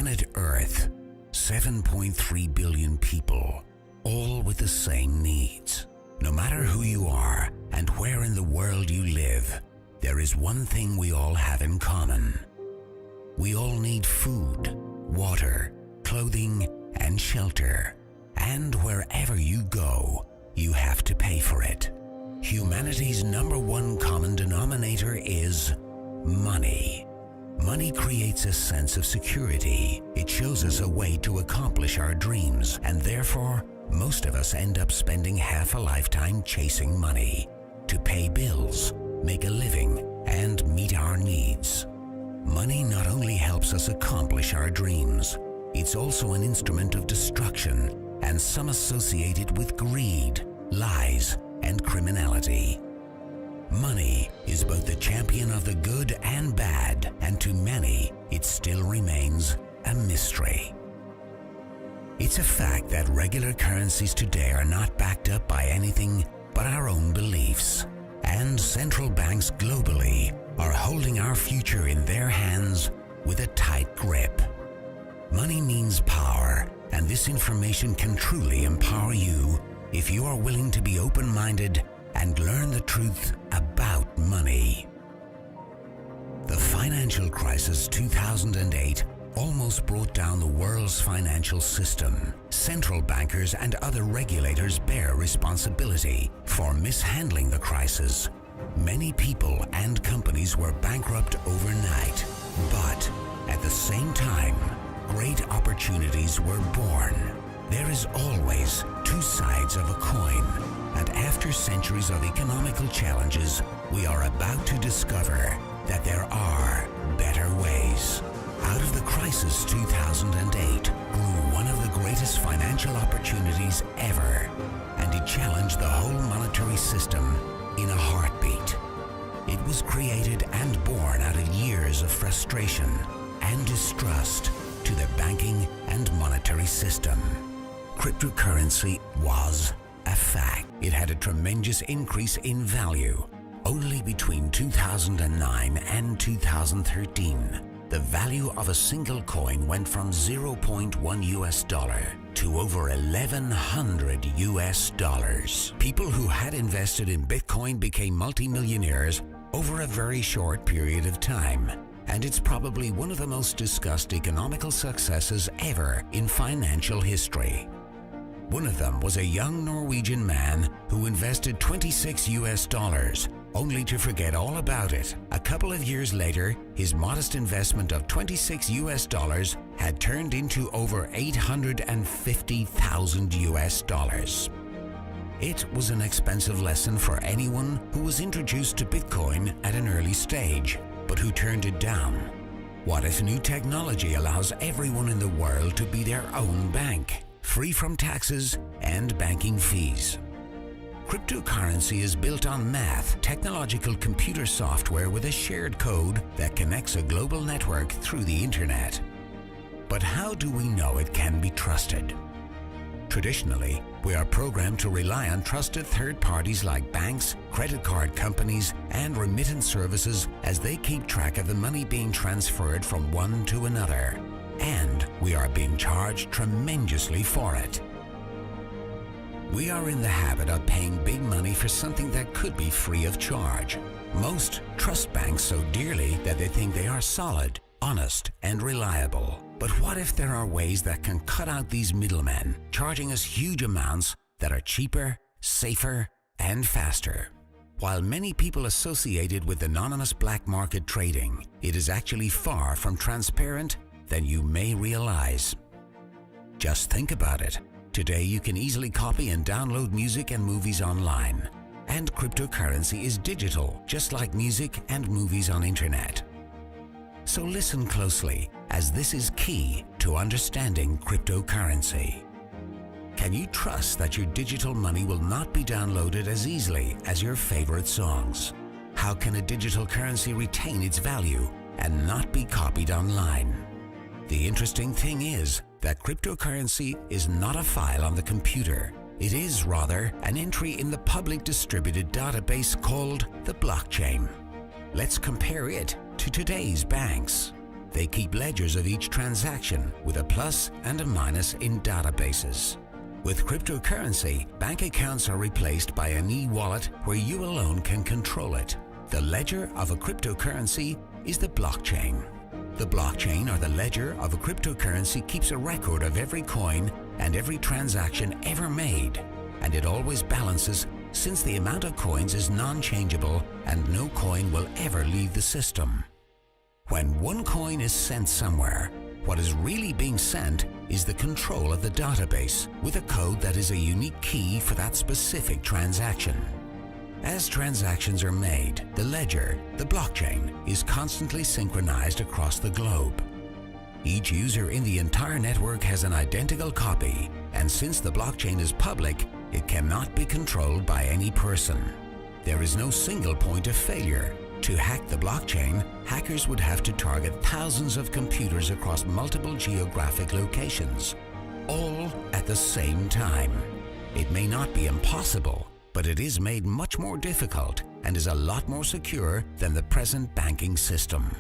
planet Earth, 7.3 billion people, all with the same needs. No matter who you are and where in the world you live, there is one thing we all have in common. We all need food, water, clothing, and shelter. And wherever you go, you have to pay for it. Humanity's number one common denominator is money. Money creates a sense of security. It shows us a way to accomplish our dreams, and therefore, most of us end up spending half a lifetime chasing money to pay bills, make a living, and meet our needs. Money not only helps us accomplish our dreams, it's also an instrument of destruction, and some associate it with greed, lies, and criminality. Money is both the champion of the good and bad, and to many, it still remains a mystery. It's a fact that regular currencies today are not backed up by anything but our own beliefs, and central banks globally are holding our future in their hands with a tight grip. Money means power, and this information can truly empower you if you are willing to be open-minded and learn the truth about money. The financial crisis 2008 almost brought down the world's financial system. Central bankers and other regulators bear responsibility for mishandling the crisis. Many people and companies were bankrupt overnight, but at the same time, great opportunities were born. There is always two sides of a coin, and after centuries of economical challenges, we are about to discover that there are better ways. Out of the crisis 2008 grew one of the greatest financial opportunities ever, and it challenged the whole monetary system in a heartbeat. It was created and born out of years of frustration and distrust to the banking and monetary system. Cryptocurrency was a fact. It had a tremendous increase in value. Only between 2009 and 2013, the value of a single coin went from 0.1 US dollar to over 1,100 US dollars. People who had invested in Bitcoin became multimillionaires over a very short period of time, and it's probably one of the most discussed economical successes ever in financial history. One of them was a young Norwegian man who invested 26 US dollars, only to forget all about it. A couple of years later, his modest investment of 26 US dollars had turned into over 850,000 US dollars. It was an expensive lesson for anyone who was introduced to Bitcoin at an early stage, but who turned it down. What if new technology allows everyone in the world to be their own bank, free from taxes and banking fees? Cryptocurrency is built on math, technological computer software with a shared code that connects a global network through the internet. But how do we know it can be trusted? Traditionally, we are programmed to rely on trusted third parties like banks, credit card companies, and remittance services as they keep track of the money being transferred from one to another. And we are being charged tremendously for it. We are in the habit of paying big money for something that could be free of charge. Most trust banks so dearly that they think they are solid, honest, and reliable. But what if there are ways that can cut out these middlemen, charging us huge amounts that are cheaper, safer, and faster? While many people associate it with anonymous black market trading, it is actually far from transparent than you may realize. Just think about it. Today you can easily copy and download music and movies online. And cryptocurrency is digital, just like music and movies on internet. So listen closely, as this is key to understanding cryptocurrency. Can you trust that your digital money will not be downloaded as easily as your favorite songs? How can a digital currency retain its value and not be copied online? The interesting thing is that cryptocurrency is not a file on the computer. It is rather an entry in the public distributed database called the blockchain. Let's compare it to today's banks. They keep ledgers of each transaction with a plus and a minus in databases. With cryptocurrency, bank accounts are replaced by an e-wallet where you alone can control it. The ledger of a cryptocurrency is the blockchain. The blockchain, or the ledger of a cryptocurrency, keeps a record of every coin and every transaction ever made, and it always balances since the amount of coins is non-changeable and no coin will ever leave the system. When one coin is sent somewhere, what is really being sent is the control of the database with a code that is a unique key for that specific transaction. As transactions are made, the ledger, the blockchain, is constantly synchronized across the globe. Each user in the entire network has an identical copy, and since the blockchain is public, it cannot be controlled by any person. There is no single point of failure. To hack the blockchain, hackers would have to target thousands of computers across multiple geographic locations, all at the same time. It may not be impossible, but it is made much more difficult and is a lot more secure than the present banking system.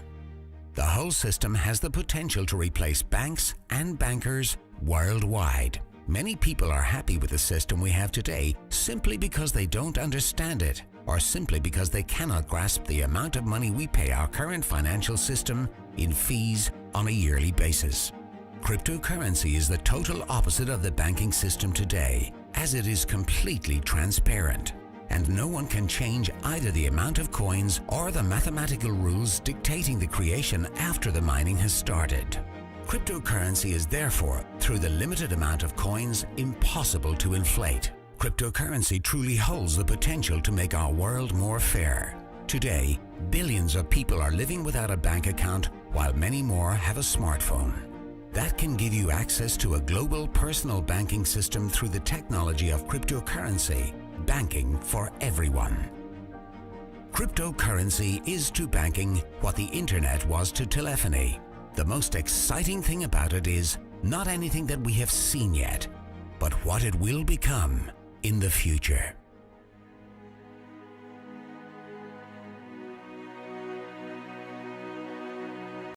The whole system has the potential to replace banks and bankers worldwide. Many people are happy with the system we have today simply because they don't understand it, or simply because they cannot grasp the amount of money we pay our current financial system in fees on a yearly basis. Cryptocurrency is the total opposite of the banking system today, as it is completely transparent, and no one can change either the amount of coins or the mathematical rules dictating the creation after the mining has started. Cryptocurrency is therefore, through the limited amount of coins, impossible to inflate. Cryptocurrency truly holds the potential to make our world more fair. Today, billions of people are living without a bank account, while many more have a smartphone. That can give you access to a global personal banking system through the technology of cryptocurrency, banking for everyone. Cryptocurrency is to banking what the internet was to telephony. The most exciting thing about it is not anything that we have seen yet, but what it will become in the future.